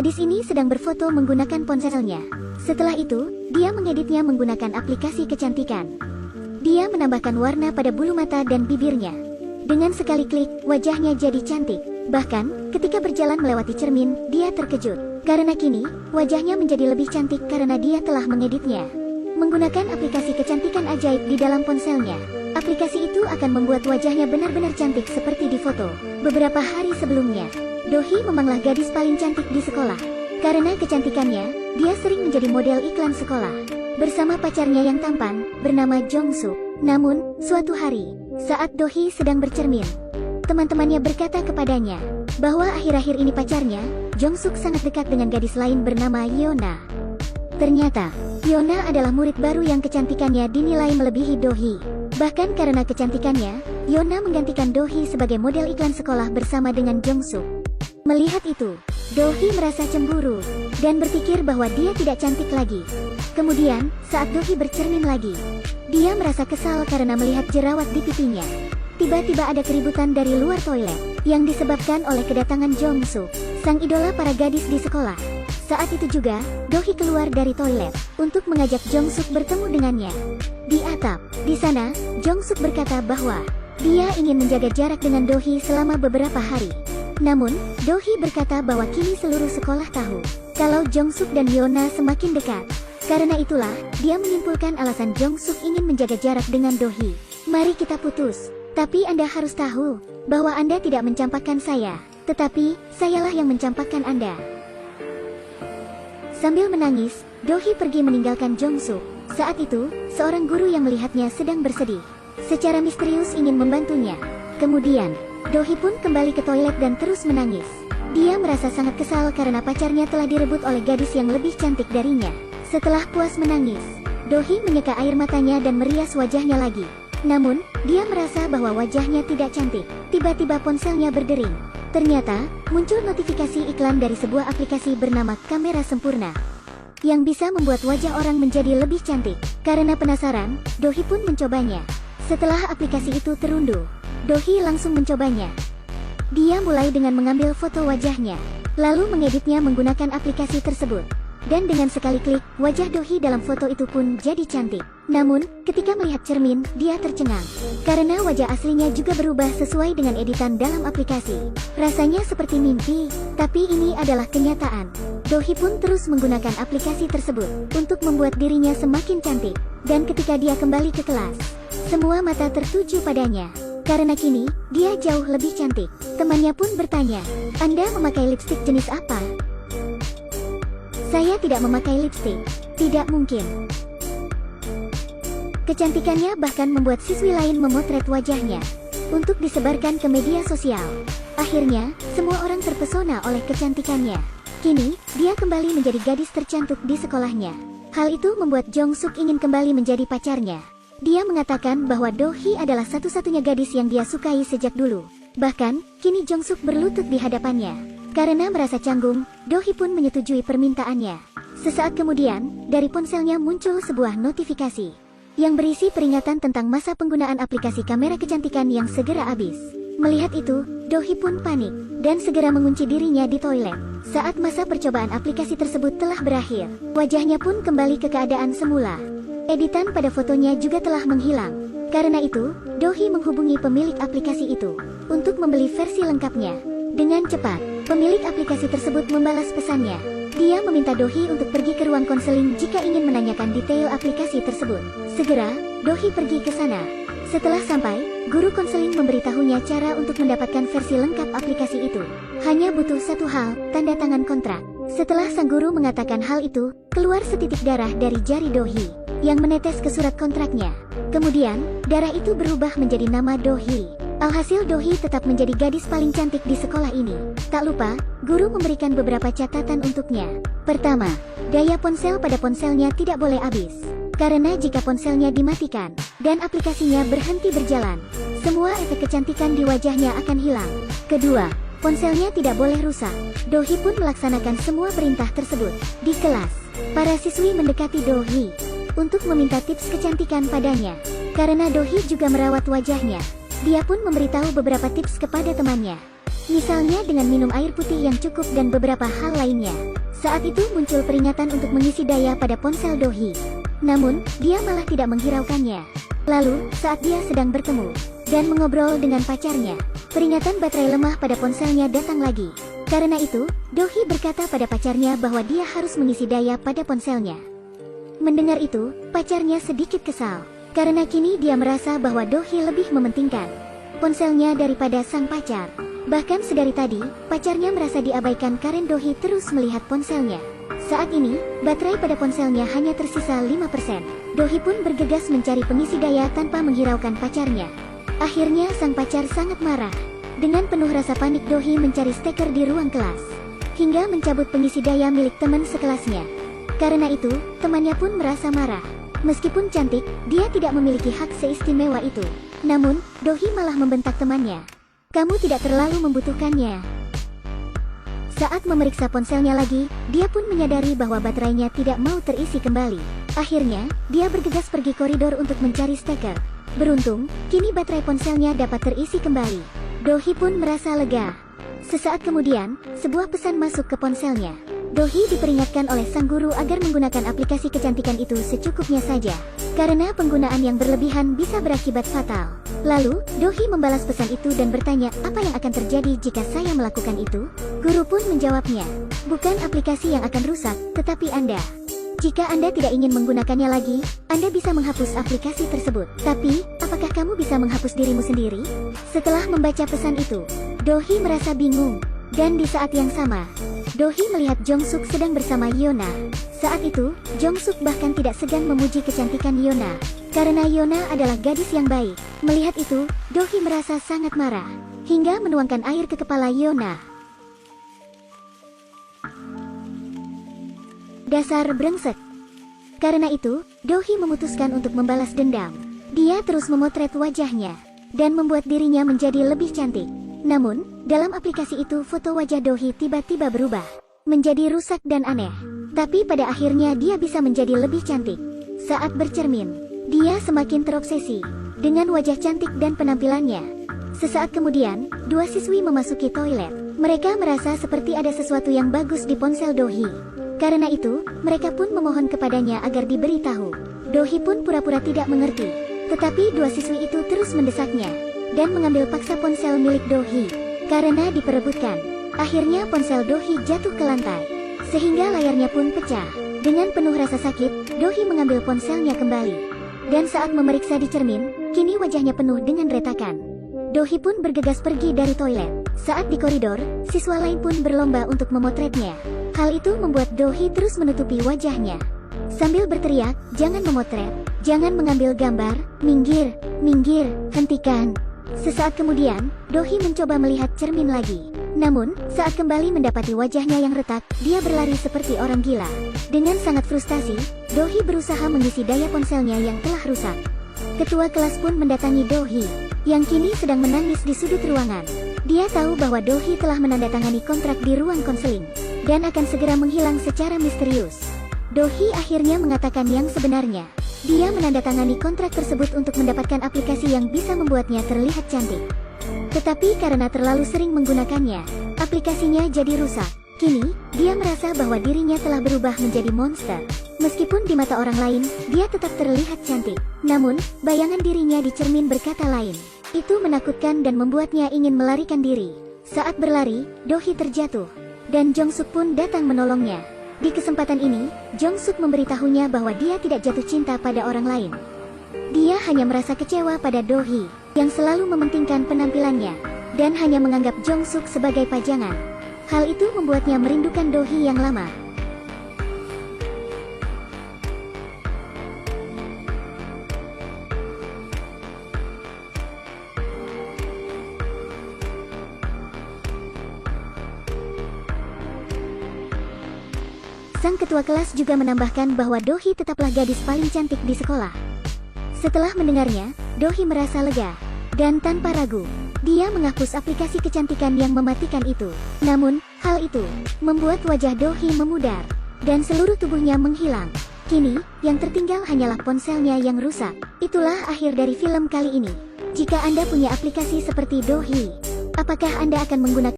Gadis ini sedang berfoto menggunakan ponselnya. Setelah itu, dia mengeditnya menggunakan aplikasi kecantikan. Dia menambahkan warna pada bulu mata dan bibirnya. Dengan sekali klik, wajahnya jadi cantik. Bahkan, ketika berjalan melewati cermin, dia terkejut. Karena kini, wajahnya menjadi lebih cantik karena dia telah mengeditnya. Menggunakan aplikasi kecantikan ajaib di dalam ponselnya. Aplikasi itu akan membuat wajahnya benar-benar cantik seperti di foto. Beberapa hari sebelumnya, Do-hee memanglah gadis paling cantik di sekolah. Karena kecantikannya, dia sering menjadi model iklan sekolah. Bersama pacarnya yang tampan, bernama Jong-suk. Namun, suatu hari, saat Do-hee sedang bercermin, teman-temannya berkata kepadanya, bahwa akhir-akhir ini pacarnya, Jong-suk sangat dekat dengan gadis lain bernama Yeona. Ternyata, Yeona adalah murid baru yang kecantikannya dinilai melebihi Do-hee. Bahkan karena kecantikannya, Yeona menggantikan Do-hee sebagai model iklan sekolah bersama dengan Jong-suk. Melihat itu, Do-hee merasa cemburu, dan berpikir bahwa dia tidak cantik lagi. Kemudian, saat Do-hee bercermin lagi, dia merasa kesal karena melihat jerawat di pipinya. Tiba-tiba ada keributan dari luar toilet, yang disebabkan oleh kedatangan Jong-suk, sang idola para gadis di sekolah. Saat itu juga, Do-hee keluar dari toilet, untuk mengajak Jong-suk bertemu dengannya. Di atap, di sana, Jong-suk berkata bahwa, dia ingin menjaga jarak dengan Do-hee selama beberapa hari. Namun, Do-hee berkata bahwa kini seluruh sekolah tahu, kalau Jong-suk dan Yeona semakin dekat. Karena itulah, dia menyimpulkan alasan Jong-suk ingin menjaga jarak dengan Do-hee. Mari kita putus. Tapi Anda harus tahu, bahwa Anda tidak mencampakkan saya. Tetapi, sayalah yang mencampakkan Anda. Sambil menangis, Do-hee pergi meninggalkan Jong-suk. Saat itu, seorang guru yang melihatnya sedang bersedih, secara misterius ingin membantunya. Kemudian, Do-hee pun kembali ke toilet dan terus menangis. Dia merasa sangat kesal karena pacarnya telah direbut oleh gadis yang lebih cantik darinya. Setelah puas menangis, Do-hee menyeka air matanya dan merias wajahnya lagi. Namun, dia merasa bahwa wajahnya tidak cantik. Tiba-tiba ponselnya berdering. Ternyata, muncul notifikasi iklan dari sebuah aplikasi bernama Kamera Sempurna, yang bisa membuat wajah orang menjadi lebih cantik. Karena penasaran, Do-hee pun mencobanya. Setelah aplikasi itu terunduh, Do-hee langsung mencobanya. Dia mulai dengan mengambil foto wajahnya, lalu mengeditnya menggunakan aplikasi tersebut. Dan dengan sekali klik, wajah Do-hee dalam foto itu pun jadi cantik. Namun, ketika melihat cermin, dia tercengang. Karena wajah aslinya juga berubah sesuai dengan editan dalam aplikasi. Rasanya seperti mimpi, tapi ini adalah kenyataan. Do-hee pun terus menggunakan aplikasi tersebut, untuk membuat dirinya semakin cantik. Dan ketika dia kembali ke kelas, semua mata tertuju padanya. Karena kini, dia jauh lebih cantik. Temannya pun bertanya, Anda memakai lipstik jenis apa? Saya tidak memakai lipstik. Tidak mungkin. Kecantikannya bahkan membuat siswi lain memotret wajahnya, untuk disebarkan ke media sosial. Akhirnya, semua orang terpesona oleh kecantikannya. Kini, dia kembali menjadi gadis tercantik di sekolahnya. Hal itu membuat Jong-suk ingin kembali menjadi pacarnya. Dia mengatakan bahwa Do-hee adalah satu-satunya gadis yang dia sukai sejak dulu. Bahkan, kini Jong-suk berlutut di hadapannya. Karena merasa canggung, Do-hee pun menyetujui permintaannya. Sesaat kemudian, dari ponselnya muncul sebuah notifikasi, yang berisi peringatan tentang masa penggunaan aplikasi kamera kecantikan yang segera habis. Melihat itu, Do-hee pun panik, dan segera mengunci dirinya di toilet. Saat masa percobaan aplikasi tersebut telah berakhir, wajahnya pun kembali ke keadaan semula. Editan pada fotonya juga telah menghilang. Karena itu, Do-hee menghubungi pemilik aplikasi itu, untuk membeli versi lengkapnya. Dengan cepat, pemilik aplikasi tersebut membalas pesannya. Dia meminta Do-hee untuk pergi ke ruang konseling jika ingin menanyakan detail aplikasi tersebut. Segera, Do-hee pergi ke sana. Setelah sampai, guru konseling memberitahunya cara untuk mendapatkan versi lengkap aplikasi itu. Hanya butuh satu hal, tanda tangan kontrak. Setelah sang guru mengatakan hal itu, keluar setitik darah dari jari Do-hee, yang menetes ke surat kontraknya. Kemudian, darah itu berubah menjadi nama Do-hee. Alhasil Do-hee tetap menjadi gadis paling cantik di sekolah ini. Tak lupa, guru memberikan beberapa catatan untuknya. Pertama, daya ponsel pada ponselnya tidak boleh habis. Karena jika ponselnya dimatikan, dan aplikasinya berhenti berjalan, semua efek kecantikan di wajahnya akan hilang. Kedua, ponselnya tidak boleh rusak. Do-hee pun melaksanakan semua perintah tersebut. Di kelas, para siswi mendekati Do-hee, untuk meminta tips kecantikan padanya. Karena Do-hee juga merawat wajahnya, dia pun memberitahu beberapa tips kepada temannya. Misalnya dengan minum air putih yang cukup dan beberapa hal lainnya. Saat itu muncul peringatan untuk mengisi daya pada ponsel Dohee. Namun, dia malah tidak menghiraukannya. Lalu, saat dia sedang bertemu dan mengobrol dengan pacarnya, peringatan baterai lemah pada ponselnya datang lagi. Karena itu, Dohee berkata pada pacarnya bahwa dia harus mengisi daya pada ponselnya. Mendengar itu, pacarnya sedikit kesal. Karena kini dia merasa bahwa Dohee lebih mementingkan ponselnya daripada sang pacar. Bahkan sedari tadi, pacarnya merasa diabaikan karena Dohee terus melihat ponselnya. Saat ini, baterai pada ponselnya hanya tersisa 5%. Dohee pun bergegas mencari pengisi daya tanpa menghiraukan pacarnya. Akhirnya sang pacar sangat marah. Dengan penuh rasa panik Dohee mencari steker di ruang kelas, hingga mencabut pengisi daya milik teman sekelasnya. Karena itu, temannya pun merasa marah. Meskipun cantik, dia tidak memiliki hak seistimewa itu. Namun, Dohee malah membentak temannya. Kamu tidak terlalu membutuhkannya. Saat memeriksa ponselnya lagi, dia pun menyadari bahwa baterainya tidak mau terisi kembali. Akhirnya, dia bergegas pergi koridor untuk mencari steker. Beruntung, kini baterai ponselnya dapat terisi kembali. Dohee pun merasa lega. Sesaat kemudian, sebuah pesan masuk ke ponselnya. Dohee diperingatkan oleh sang guru agar menggunakan aplikasi kecantikan itu secukupnya saja, karena penggunaan yang berlebihan bisa berakibat fatal. Lalu, Dohee membalas pesan itu dan bertanya apa yang akan terjadi jika saya melakukan itu. Guru pun menjawabnya, bukan aplikasi yang akan rusak, tetapi Anda. Jika Anda tidak ingin menggunakannya lagi, Anda bisa menghapus aplikasi tersebut. Tapi, apakah kamu bisa menghapus dirimu sendiri? Setelah membaca pesan itu, Dohee merasa bingung. Dan di saat yang sama, Dohee melihat Jong-suk sedang bersama Yona. Saat itu, Jong-suk bahkan tidak segan memuji kecantikan Yona. Karena Yona adalah gadis yang baik. Melihat itu, Dohee merasa sangat marah, hingga menuangkan air ke kepala Yona. Dasar brengsek. Karena itu, Dohee memutuskan untuk membalas dendam. Dia terus memotret wajahnya dan membuat dirinya menjadi lebih cantik. Namun, dalam aplikasi itu foto wajah Dohee tiba-tiba berubah menjadi rusak dan aneh. Tapi pada akhirnya dia bisa menjadi lebih cantik. Saat bercermin, dia semakin terobsesi dengan wajah cantik dan penampilannya. Sesaat kemudian, dua siswi memasuki toilet. Mereka merasa seperti ada sesuatu yang bagus di ponsel Dohee. Karena itu, mereka pun memohon kepadanya agar diberi tahu. Dohee pun pura-pura tidak mengerti. Tetapi dua siswi itu terus mendesaknya dan mengambil paksa ponsel milik Dohee. Karena diperebutkan, akhirnya ponsel Dohee jatuh ke lantai, sehingga layarnya pun pecah. Dengan penuh rasa sakit, Dohee mengambil ponselnya kembali. Dan saat memeriksa di cermin, kini wajahnya penuh dengan retakan. Dohee pun bergegas pergi dari toilet. Saat di koridor, siswa lain pun berlomba untuk memotretnya. Hal itu membuat Dohee terus menutupi wajahnya sambil berteriak, jangan memotret, jangan mengambil gambar, minggir, minggir, hentikan. Sesaat kemudian, Dohee mencoba melihat cermin lagi. Namun, saat kembali mendapati wajahnya yang retak, dia berlari seperti orang gila. Dengan sangat frustasi, Dohee berusaha mengisi daya ponselnya yang telah rusak. Ketua kelas pun mendatangi Dohee, yang kini sedang menangis di sudut ruangan. Dia tahu bahwa Dohee telah menandatangani kontrak di ruang konseling dan akan segera menghilang secara misterius. Dohee akhirnya mengatakan yang sebenarnya. Dia menandatangani kontrak tersebut untuk mendapatkan aplikasi yang bisa membuatnya terlihat cantik. Tetapi karena terlalu sering menggunakannya, aplikasinya jadi rusak. Kini, dia merasa bahwa dirinya telah berubah menjadi monster. Meskipun di mata orang lain, dia tetap terlihat cantik. Namun, bayangan dirinya di cermin berkata lain. Itu menakutkan dan membuatnya ingin melarikan diri. Saat berlari, Dohee terjatuh, dan Jong-suk pun datang menolongnya. Di kesempatan ini, Jong-suk memberitahunya bahwa dia tidak jatuh cinta pada orang lain. Dia hanya merasa kecewa pada Dohee, yang selalu mementingkan penampilannya, dan hanya menganggap Jong-suk sebagai pajangan. Hal itu membuatnya merindukan Dohee yang lama. Sang ketua kelas juga menambahkan bahwa Dohee tetaplah gadis paling cantik di sekolah. Setelah mendengarnya, Dohee merasa lega. Dan tanpa ragu, dia menghapus aplikasi kecantikan yang mematikan itu. Namun, hal itu membuat wajah Dohee memudar, dan seluruh tubuhnya menghilang. Kini, yang tertinggal hanyalah ponselnya yang rusak. Itulah akhir dari film kali ini. Jika Anda punya aplikasi seperti Dohee, apakah Anda akan menggunakan